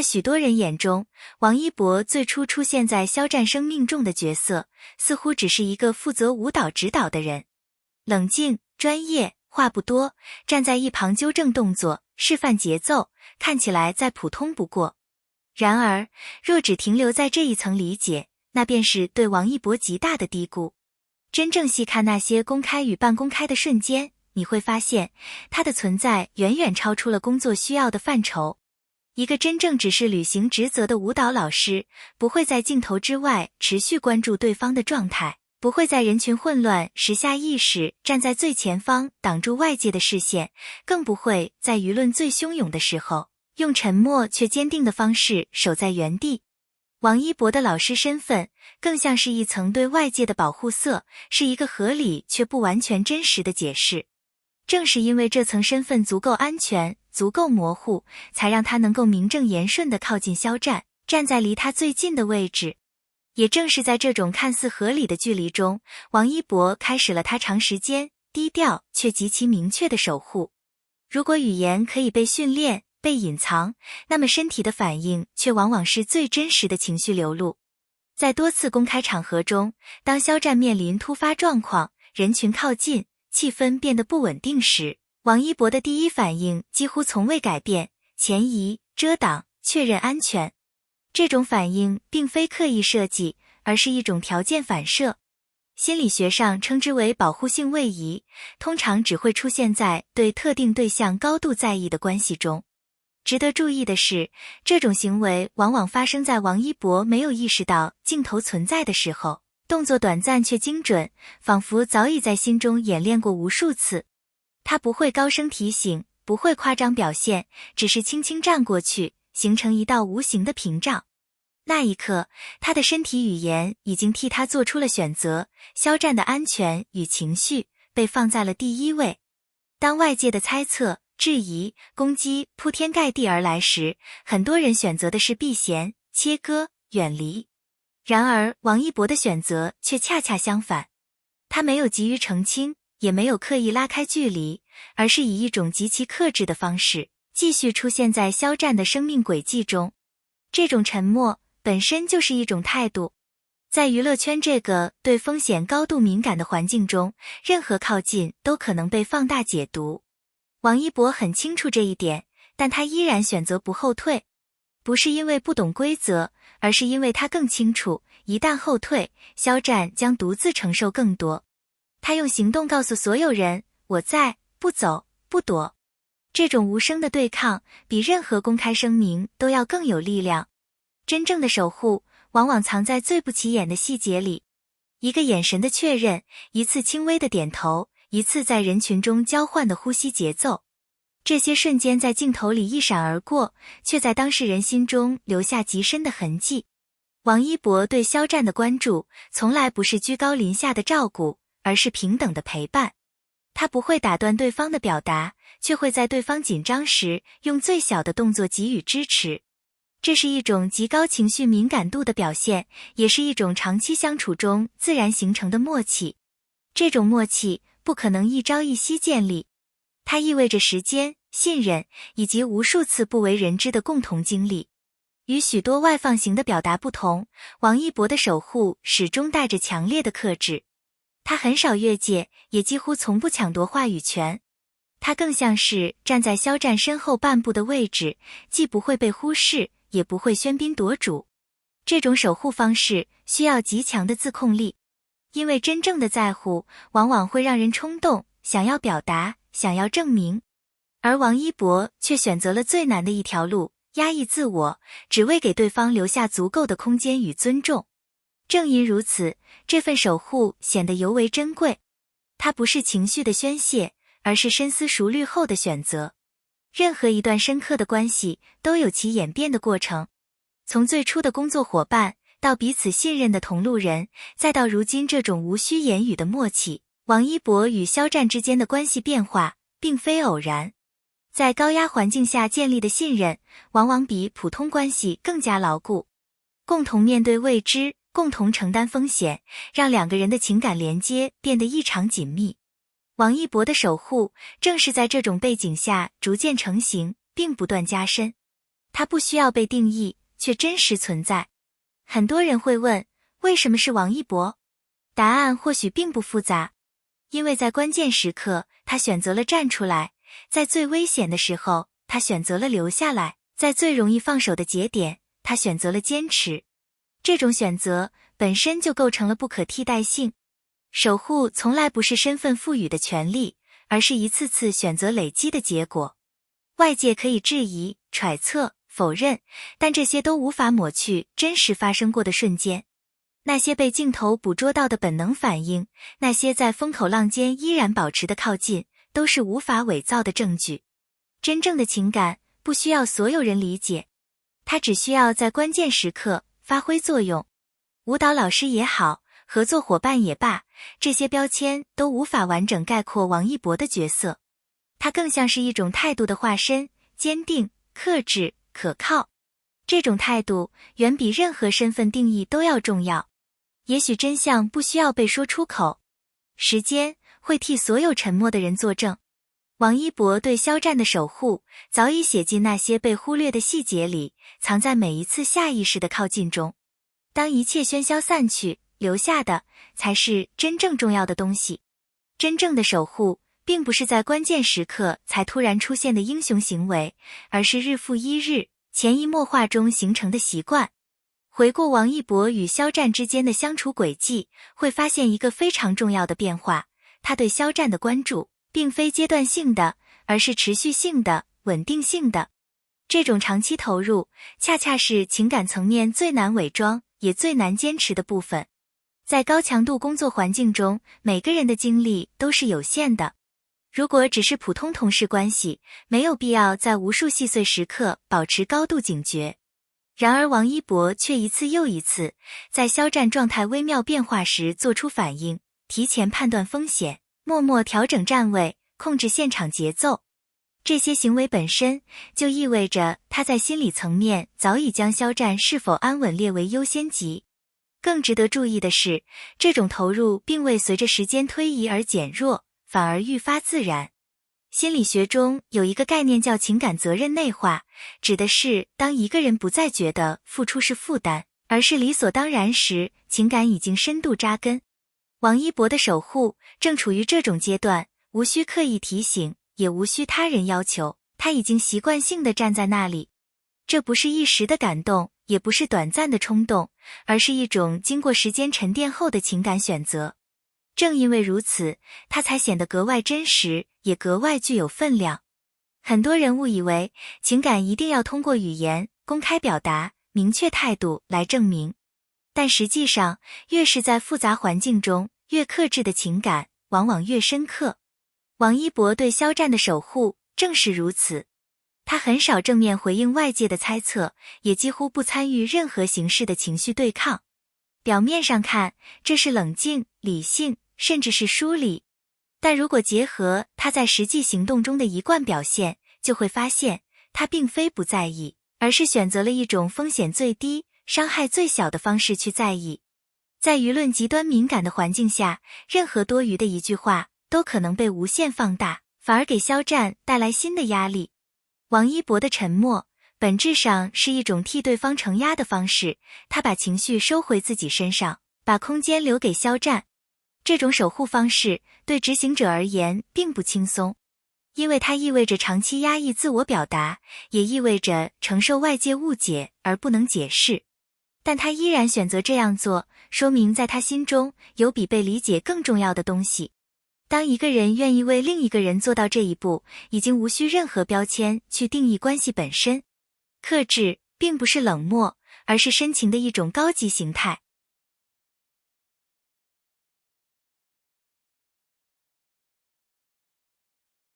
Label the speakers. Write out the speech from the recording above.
Speaker 1: 许多人眼中，王一博最初出现在肖战生命中的角色，似乎只是一个负责舞蹈指导的人，冷静、专业，话不多，站在一旁纠正动作，示范节奏，看起来再普通不过。然而，若只停留在这一层理解，那便是对王一博极大的低估。真正细看那些公开与半公开的瞬间，你会发现，他的存在远远超出了工作需要的范畴。一个真正只是履行职责的舞蹈老师，不会在镜头之外持续关注对方的状态，不会在人群混乱时下意识站在最前方挡住外界的视线，更不会在舆论最汹涌的时候，用沉默却坚定的方式守在原地。王一博的老师身份，更像是一层对外界的保护色，是一个合理却不完全真实的解释。正是因为这层身份足够安全，足够模糊，才让他能够名正言顺地靠近肖战，站在离他最近的位置。也正是在这种看似合理的距离中，王一博开始了他长时间低调却极其明确的守护。如果语言可以被训练、被隐藏，那么身体的反应却往往是最真实的情绪流露。在多次公开场合中，当肖战面临突发状况，人群靠近，气氛变得不稳定时，王一博的第一反应几乎从未改变，前移、遮挡、确认安全。这种反应并非刻意设计，而是一种条件反射。心理学上称之为保护性位移，通常只会出现在对特定对象高度在意的关系中。值得注意的是，这种行为往往发生在王一博没有意识到镜头存在的时候，动作短暂却精准，仿佛早已在心中演练过无数次。他不会高声提醒，不会夸张表现，只是轻轻站过去，形成一道无形的屏障。那一刻，他的身体语言已经替他做出了选择，肖战的安全与情绪被放在了第一位。当外界的猜测、质疑、攻击铺天盖地而来时，很多人选择的是避嫌、切割、远离。然而，王一博的选择却恰恰相反。他没有急于澄清，也没有刻意拉开距离，而是以一种极其克制的方式，继续出现在肖战的生命轨迹中。这种沉默本身就是一种态度。在娱乐圈这个对风险高度敏感的环境中，任何靠近都可能被放大解读。王一博很清楚这一点，但他依然选择不后退。不是因为不懂规则，而是因为他更清楚，一旦后退，肖战将独自承受更多。他用行动告诉所有人，我在，不走，不躲。这种无声的对抗，比任何公开声明都要更有力量。真正的守护，往往藏在最不起眼的细节里。一个眼神的确认，一次轻微的点头，一次在人群中交换的呼吸节奏。这些瞬间在镜头里一闪而过，却在当事人心中留下极深的痕迹。王一博对肖战的关注，从来不是居高临下的照顾，而是平等的陪伴。他不会打断对方的表达，却会在对方紧张时，用最小的动作给予支持。这是一种极高情绪敏感度的表现，也是一种长期相处中自然形成的默契。这种默契不可能一朝一夕建立，它意味着时间、信任以及无数次不为人知的共同经历。与许多外放型的表达不同，王一博的守护始终带着强烈的克制。他很少越界，也几乎从不抢夺话语权。他更像是站在肖战身后半步的位置，既不会被忽视，也不会喧宾夺主。这种守护方式需要极强的自控力，因为真正的在乎往往会让人冲动，想要表达，想要证明。而王一博却选择了最难的一条路，压抑自我，只为给对方留下足够的空间与尊重。正因如此，这份守护显得尤为珍贵。它不是情绪的宣泄，而是深思熟虑后的选择。任何一段深刻的关系都有其演变的过程，从最初的工作伙伴，到彼此信任的同路人，再到如今这种无需言语的默契。王一博与肖战之间的关系变化并非偶然。在高压环境下建立的信任，往往比普通关系更加牢固。共同面对未知，共同承担风险，让两个人的情感连接变得异常紧密。王一博的守护正是在这种背景下逐渐成型，并不断加深。它不需要被定义，却真实存在。很多人会问，为什么是王一博？答案或许并不复杂，因为在关键时刻，他选择了站出来；在最危险的时候，他选择了留下来；在最容易放手的节点，他选择了坚持。这种选择本身就构成了不可替代性。守护从来不是身份赋予的权利，而是一次次选择累积的结果。外界可以质疑、揣测、否认，但这些都无法抹去真实发生过的瞬间。那些被镜头捕捉到的本能反应，那些在风口浪尖依然保持的靠近，都是无法伪造的证据。真正的情感不需要所有人理解，它只需要在关键时刻发挥作用。舞蹈老师也好，合作伙伴也罢，这些标签都无法完整概括王一博的角色。他更像是一种态度的化身，坚定、克制、可靠。这种态度远比任何身份定义都要重要。也许真相不需要被说出口，时间会替所有沉默的人作证。王一博对肖战的守护早已写进那些被忽略的细节里，藏在每一次下意识的靠近中。当一切喧嚣散去，留下的才是真正重要的东西。真正的守护并不是在关键时刻才突然出现的英雄行为，而是日复一日，潜移默化中形成的习惯。回顾王一博与肖战之间的相处轨迹，会发现一个非常重要的变化：他对肖战的关注并非阶段性的，而是持续性的、稳定性的。这种长期投入，恰恰是情感层面最难伪装，也最难坚持的部分。在高强度工作环境中，每个人的精力都是有限的。如果只是普通同事关系，没有必要在无数细碎时刻保持高度警觉。然而王一博却一次又一次在肖战状态微妙变化时做出反应，提前判断风险，默默调整站位，控制现场节奏。这些行为本身就意味着他在心理层面早已将肖战是否安稳列为优先级。更值得注意的是，这种投入并未随着时间推移而减弱，反而愈发自然。心理学中有一个概念叫情感责任内化，指的是当一个人不再觉得付出是负担，而是理所当然时，情感已经深度扎根。王一博的守护正处于这种阶段，无需刻意提醒，也无需他人要求，他已经习惯性地站在那里。这不是一时的感动，也不是短暂的冲动，而是一种经过时间沉淀后的情感选择。正因为如此，它才显得格外真实，也格外具有分量。很多人误以为情感一定要通过语言、公开表达、明确态度来证明，但实际上，越是在复杂环境中，越克制的情感往往越深刻。王一博对肖战的守护正是如此。他很少正面回应外界的猜测，也几乎不参与任何形式的情绪对抗。表面上看，这是冷静、理性，甚至是疏离。但如果结合他在实际行动中的一贯表现，就会发现，他并非不在意，而是选择了一种风险最低、伤害最小的方式去在意。在舆论极端敏感的环境下，任何多余的一句话都可能被无限放大，反而给肖战带来新的压力。王一博的沉默本质上是一种替对方承压的方式，他把情绪收回自己身上，把空间留给肖战。这种守护方式对执行者而言并不轻松，因为它意味着长期压抑自我表达，也意味着承受外界误解而不能解释。但他依然选择这样做，说明在他心中有比被理解更重要的东西。当一个人愿意为另一个人做到这一步，已经无需任何标签去定义关系本身。克制并不是冷漠，而是深情的一种高级形态。